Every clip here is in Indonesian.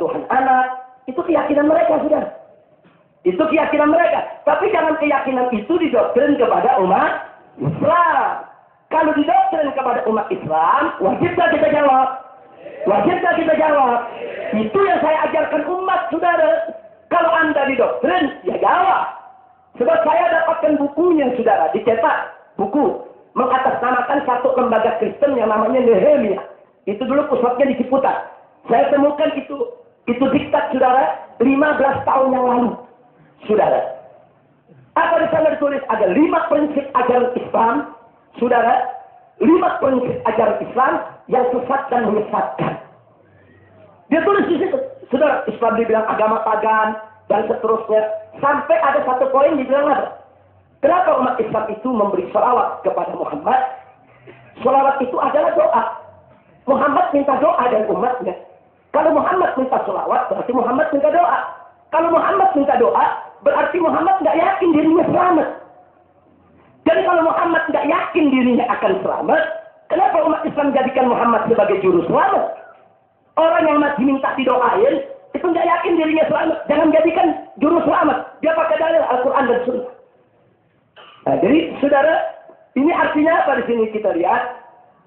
Tuhan anak. Itu keyakinan mereka, sudah. Itu keyakinan mereka. Tapi jangan keyakinan itu didoktrin kepada umat Islam. Kalau didoktrin kepada umat Islam, wajibkah kita jawab? Wajibkah kita jawab? Itu yang saya ajarkan umat, saudara. Kalau Anda didoktrin, ya jawab. Sebab saya dapatkan bukunya, saudara, dicetak buku mengatasnamakan satu lembaga Kristen yang namanya Nehemia. Itu dulu pusatnya di Ciputat. Saya temukan itu diktat, saudara, 15 tahun yang lalu, saudara. Apa di sana ditulis? Ada 5 prinsip ajaran Islam, saudara. 5 prinsip ajaran Islam yang sesat dan menyesatkan. Dia tulis di situ, saudara. Islam dibilang agama pagan dan seterusnya. Sampai ada satu poin dibilang apa? Kenapa umat Islam itu memberi salawat kepada Muhammad? Salawat itu adalah doa. Muhammad minta doa dari umatnya. Kalau Muhammad minta salawat, berarti Muhammad minta doa. Kalau Muhammad minta doa, berarti Muhammad nggak yakin dirinya selamat. Jadi kalau Muhammad nggak yakin dirinya akan selamat, kenapa umat Islam jadikan Muhammad sebagai juru selamat? Orang yang masih minta didoain, itu nggak yakin dirinya selamat. Jangan jadikan juru selamat. Dia pakai dalil Al-Quran dan Sunnah. Nah, jadi saudara, ini artinya apa di sini kita lihat?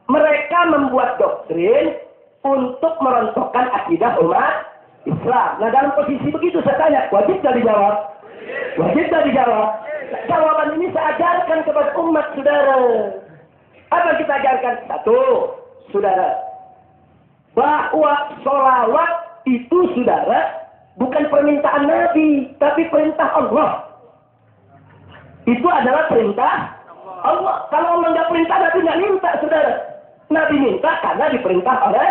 Mereka membuat doktrin untuk merontokkan akidah umat Islam. Nah, dalam posisi begitu saya tanya, wajib tidak dijawab? Wajib tidak dijawab? Jawaban ini saya ajarkan kepada umat, saudara. Apa kita ajarkan? Satu, saudara, bahwa sholawat itu, saudara, bukan permintaan Nabi, tapi perintah Allah. Itu adalah perintah Allah. Kalau Allah nggak perintah, Nabi nggak minta, saudara. Nabi minta karena diperintah oleh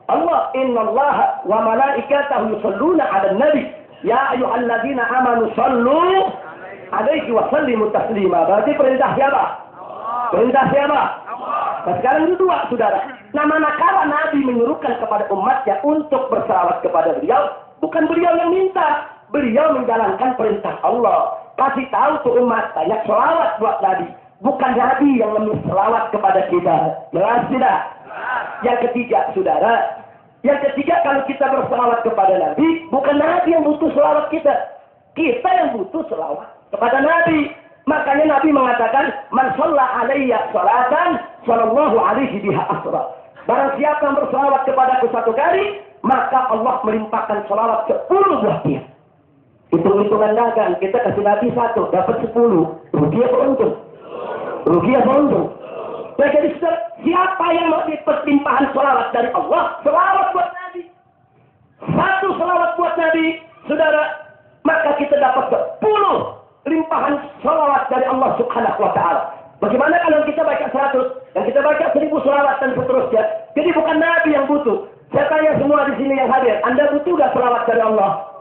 Allah. Innallaha wa malaikatahu yusholluna 'alan nabi. Ya ayyuhalladzina amanu shallu 'alaihi wa sallimu taslima. Berarti perintah siapa? Perintah siapa? Nah, sekarang itu dua, saudara. Nah, manakala Nabi menyuruhkan kepada umatnya untuk bersalawat kepada beliau, bukan beliau yang minta, beliau menjalankan perintah Allah. Kasih tahu tuh umat, banyak selawat buat Nabi. Bukan Nabi yang meminta selawat kepada kita. Jelas tidak? Yang ketiga, saudara. Yang ketiga, kalau kita berselawat kepada Nabi, bukan Nabi yang butuh selawat kita. Kita yang butuh selawat kepada Nabi. Makanya Nabi mengatakan, Man shalla alayya salatan, sallallahu alaihi biha asra. Barang siapa yang berselawat kepadaku 1 kali, maka Allah melimpahkan selawat 10 buah dia. Hitung-hitungan dagang, kita kasih Nabi 1, dapat 10. Rugi apa untung? Rugi apa untung? Nah, jadi siapa yang mau perlimpahan selawat dari Allah? Selawat buat Nabi. 1 selawat buat Nabi, saudara, maka kita dapat 10 limpahan selawat dari Allah Subhanahu wa ta'ala. Bagaimana kalau kita baca 100 dan kita baca 1000 selawat dan seterusnya? Jadi bukan Nabi yang butuh. Saya tanya semua di sini yang hadir, Anda butuh gak selawat dari Allah?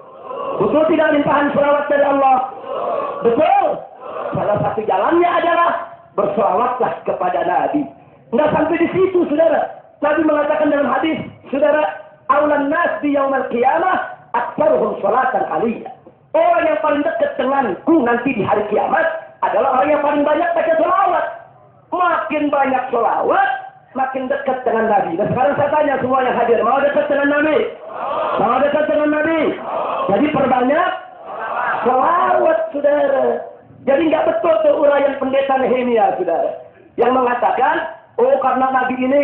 Betul tidak limpahan selawat dari Allah? Betul. Salah satu jalannya adalah berselawatlah kepada Nabi. Nggak sampai di situ, saudara. Nabi mengatakan dalam hadis, saudara, aulan nas di yaumil qiyamah aktsaruhum sholatan aliyya. Orang yang paling dekat denganku nanti di hari kiamat adalah orang yang paling banyak baca selawat. Makin banyak selawat, makin dekat dengan Nabi. Dan sekarang saya tanya semua yang hadir, mau dekat dengan Nabi? Mau dekat dengan Nabi? Jadi perbanyak selawat, saudara. Jadi nggak betul tuh uraian pendeta Nehemia, saudara, yang mengatakan, oh karena Nabi ini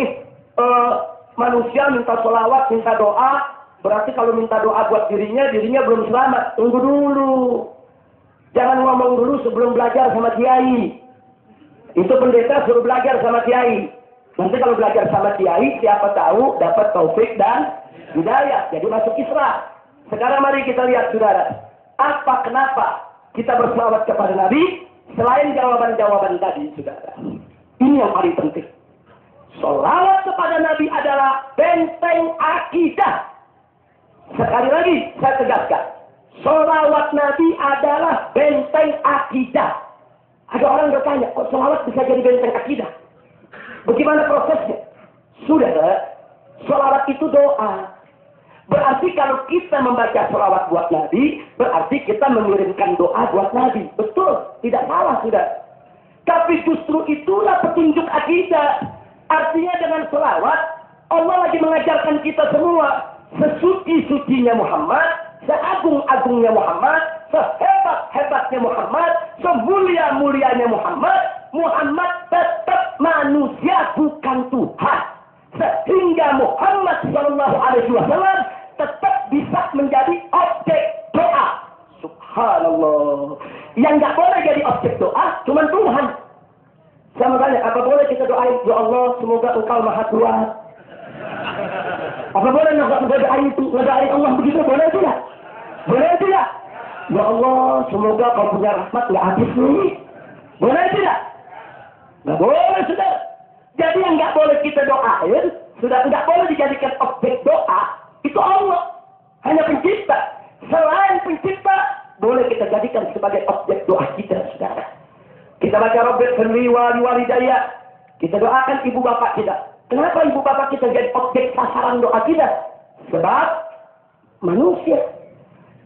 manusia minta selawat, minta doa, berarti kalau minta doa buat dirinya belum selamat. Tunggu dulu. Jangan ngomong dulu sebelum belajar sama kiai. Itu pendeta suruh belajar sama kiai. Nanti kalau belajar sama kiai, siapa tahu dapat taufik dan hidayah. Jadi masuk Islam. Sekarang mari kita lihat, saudara. Kenapa kita berselawat kepada Nabi? Selain jawaban-jawaban tadi, saudara. Ini yang paling penting. Selawat kepada Nabi adalah benteng akidah. Sekali lagi saya tegaskan, selawat Nabi adalah benteng akidah. Ada orang bertanya, kok selawat bisa jadi benteng akidah? Bagaimana prosesnya? Saudara, selawat itu doa. Berarti kalau kita membaca selawat buat Nabi, berarti kita mengirimkan doa buat Nabi. Betul, tidak salah, saudara. Tapi justru itulah petunjuk akidah. Artinya dengan selawat, Allah lagi mengajarkan kita semua sesuci-sucinya Muhammad, seagung-agungnya Muhammad, sehebat-hebatnya Muhammad, semulia-mulianya Muhammad, Muhammad tetap manusia bukan Tuhan. Sehingga Muhammad SAW tetap bisa menjadi objek doa. Subhanallah. Yang nggak boleh jadi objek doa cuma Tuhan. Saya mau tanya, apa boleh kita doain, ya Allah semoga Engkau Maha Kuat? Apa boleh ngedoain itu, ngedoain Allah begitu, boleh tidak? Boleh tidak? Ya Allah semoga Kau punya rahmat nggak habis nih. Boleh tidak? Nggak boleh, sudah. Jadi yang nggak boleh kita doain, sudah nggak boleh dijadikan objek doa, itu Allah. Hanya pencipta. Selain pencipta, boleh kita jadikan sebagai objek doa kita, saudara. Kita baca Rabbi firli walidayya. Kita doakan ibu bapak kita. Kenapa ibu bapak kita jadi objek sasaran doa kita? Sebab manusia.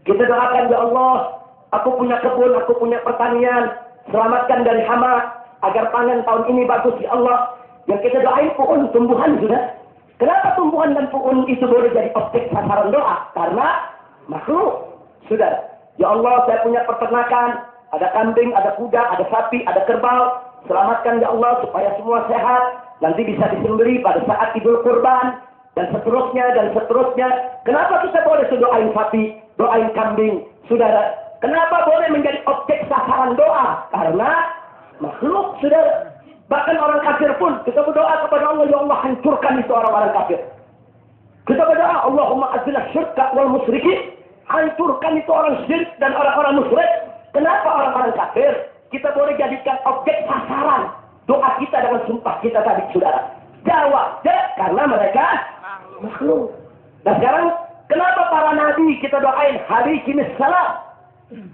Kita doakan, ya Allah, aku punya kebun, aku punya pertanian, selamatkan dari hama, agar panen tahun ini bagus, ya Allah. Yang kita doain pu'un, tumbuhan, sudah. Kenapa tumbuhan dan pu'un itu boleh jadi objek sasaran doa? Karena makhluk, sudah. Ya Allah, saya punya peternakan, ada kambing, ada kuda, ada sapi, ada kerbau. Selamatkan, ya Allah, supaya semua sehat. Nanti bisa disembelih pada saat Idul Kurban. Dan seterusnya, dan seterusnya. Kenapa kita boleh doain sapi, doain kambing, saudara? Kenapa boleh menjadi objek sasaran doa? Karena makhluk, saudara. Bahkan orang kafir pun, kita berdoa kepada Allah, ya Allah hancurkan itu orang-orang kafir. Kita berdoa, Allahumma azillah syirka wal musyrikin. Hancurkan itu orang syirik dan orang-orang musyrik. Kenapa orang-orang kafir kita boleh jadikan objek sasaran doa kita dengan sumpah kita tadi, saudara? Jawabnya karena mereka makhluk. Dan sekarang, kenapa para nabi kita doain alaihimus salam?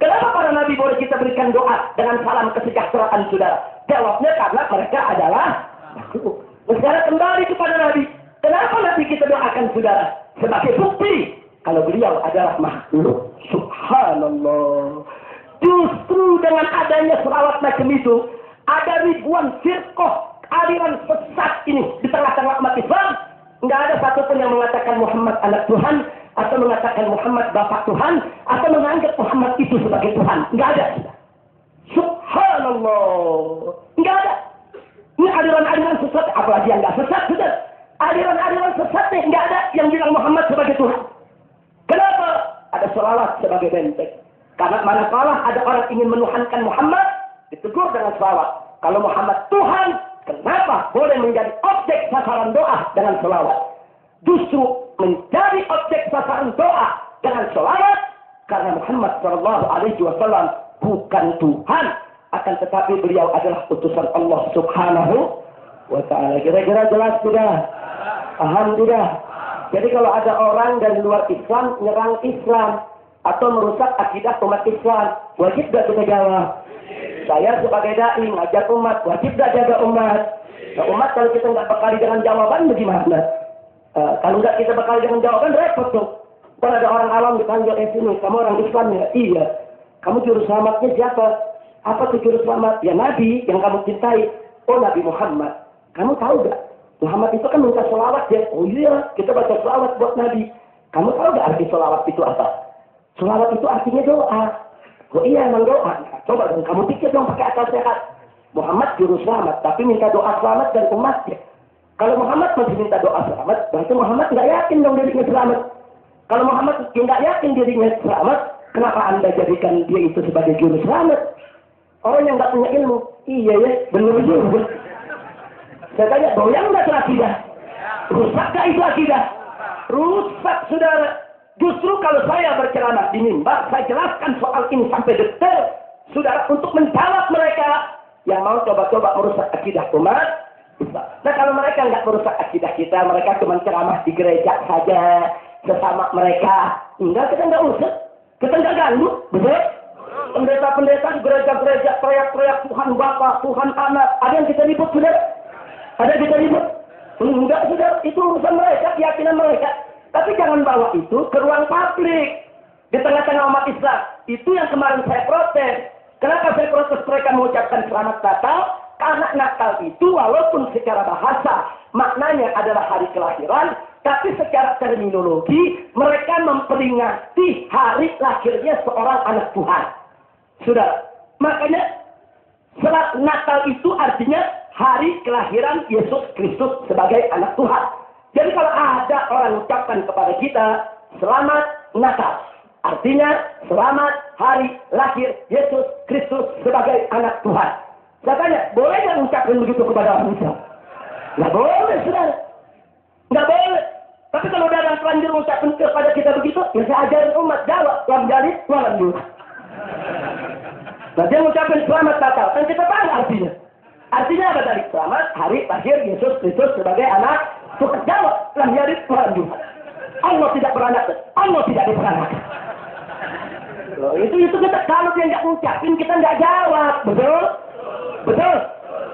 Kenapa para nabi boleh kita berikan doa dengan salam kesejahteraan, saudara? Jawabnya karena mereka adalah makhluk. Dan sekarang kembali kepada nabi. Kenapa nabi kita doakan, saudara? Sebagai bukti kalau beliau adalah makhluk. Subhanallah. Justru dengan adanya selawat macam itu, ada ribuan firqah, aliran sesat ini di tengah-tengah umat Islam. Nggak ada satupun yang mengatakan Muhammad anak Tuhan, atau mengatakan Muhammad bapak Tuhan, atau menganggap Muhammad itu sebagai Tuhan. Nggak ada. Subhanallah. Nggak ada. Ini aliran-aliran sesat, apalagi yang nggak sesat, sudah. Aliran-aliran sesat nih, nggak ada yang bilang Muhammad sebagai Tuhan. Kenapa? Ada selawat sebagai benteng. Karena manakala ada orang ingin menuhankan Muhammad, ditegur dengan selawat. Kalau Muhammad Tuhan, kenapa boleh menjadi objek sasaran doa dengan selawat? Justru menjadi objek sasaran doa dengan selawat karena Muhammad SAW bukan Tuhan, akan tetapi beliau adalah utusan Allah Subhanahu wa Ta'ala. Kira-kira jelas tidak? Paham tidak? Jadi kalau ada orang dari luar Islam nyerang Islam atau merusak akidah umat Islam, wajib gak kita jawab? Saya sebagai dai ngajak umat, wajib gak jaga umat? Nah, umat kalau kita nggak bekali dengan jawaban bagaimana? Kalau nggak kita bekali dengan jawaban repot tuh. Kalau ada orang awam ditanya sini, kamu orang Islam ya? Iya. Kamu juru selamatnya siapa? Apa tuh juru selamat? Ya Nabi yang kamu cintai. Oh Nabi Muhammad. Kamu tahu gak? Muhammad itu kan minta selawat ya. Oh iya, kita baca selawat buat Nabi. Kamu tahu gak arti selawat itu apa? Selawat itu artinya doa. Oh iya emang doa. Nah, coba dong kamu pikir dong pakai akal sehat. Muhammad juru selamat, tapi minta doa selamat dan umatnya. Kalau Muhammad masih minta doa selamat, berarti Muhammad nggak yakin dong dirinya selamat. Kalau Muhammad nggak yakin dirinya selamat, kenapa Anda jadikan dia itu sebagai juru selamat? Orang yang nggak punya ilmu, iya ya, benar juga. Saya tanya, goyang nggak akidah? Rusak nggak itu akidah? Rusak, saudara. Justru kalau saya berceramah di mimbar, saya jelaskan soal ini sampai detail, saudara, untuk menjawab mereka yang mau coba-coba merusak akidah umat. Nah kalau mereka nggak merusak akidah kita, mereka cuma ceramah di gereja saja, sesama mereka, enggak, kita nggak usah, kita nggak ganggu, betul? Pendeta-pendeta di gereja-gereja teriak-teriak Tuhan Bapa, Tuhan Anak, ada yang kita ribut, sudah? Ada yang kita ribut? Enggak, sudah, itu urusan mereka, keyakinan mereka. Tapi jangan bawa itu ke ruang publik di tengah-tengah umat Islam. Itu yang kemarin saya protes. Kenapa saya protes mereka mengucapkan selamat Natal? Karena Natal itu walaupun secara bahasa maknanya adalah hari kelahiran, Tapi secara terminologi, mereka memperingati hari lahirnya seorang anak Tuhan. Sudah. Makanya, serat Natal itu artinya hari kelahiran Yesus Kristus sebagai anak Tuhan. Jadi kalau ada orang ucapkan kepada kita, selamat Natal. Artinya, selamat hari lahir Yesus Kristus sebagai anak Tuhan. Saya tanya, boleh nggak ucapkan begitu kepada orang Islam? Nggak boleh, saudara. Nggak boleh. Tapi kalau ada yang terlanjur ucapkan kepada kita begitu, ya saya ajarin umat jawab. Lam jalid, walam yulad. Nah, dia mengucapkan selamat Natal. Kan kita tahu artinya. Artinya apa tadi? Selamat hari lahir Yesus Kristus sebagai anak Tuhan. Jawab. Lam jalid, walam yulad. Allah tidak beranak. Allah tidak diperanakan. Loh, itu kita kalau dia nggak ngucapin, kita nggak jawab. Betul? Betul?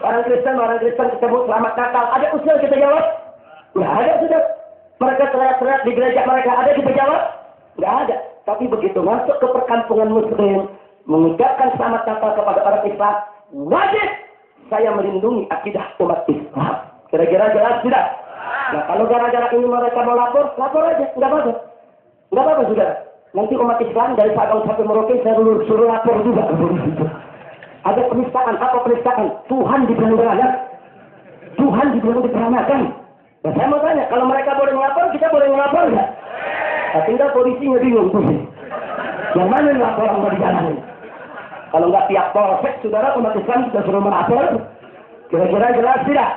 Orang Kristen ketemu selamat Natal. Ada usul kita jawab? Nggak ada, sudah. Mereka teriak-teriak di gereja mereka. Ada kita jawab? Nggak ada. Tapi begitu masuk ke perkampungan Muslim, mengucapkan selamat Natal kepada orang Islam, wajib saya melindungi akidah umat Islam. Kira-kira jelas tidak? Nah, kalau gara-gara ini mereka mau lapor aja. Nggak apa-apa. Nggak apa-apa, sudah. Nanti umat Islam dari Sabang sampai Merauke saya suruh lapor juga. Ada penistaan. Apa penistaan? Tuhan diperanakan. Tuhan diperanakan. Nah, saya mau tanya, kalau mereka boleh ngelapor, kita boleh ngelapor nggak? Nah, tinggal polisinya bingung tuh. Yang mana yang laporan mau dijalanin? Kalau nggak tiap polsek, saudara, umat Islam sudah suruh melapor. Kira-kira jelas tidak?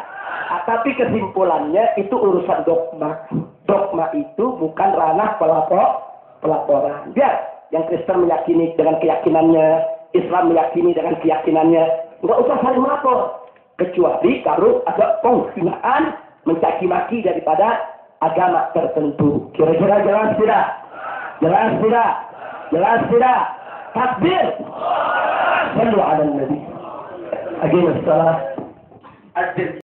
Nah, tapi kesimpulannya itu urusan dogma. Dogma itu bukan ranah pelaporan. Biar yang Kristen meyakini dengan keyakinannya, Islam meyakini dengan keyakinannya, nggak usah saling melapor. Kecuali kalau ada penghinaan, mencaci maki daripada agama tertentu. Kira-kira jelas tidak? Jelas tidak? Jelas tidak? Takbir. Sallu ala Nabi. Aqimus salat.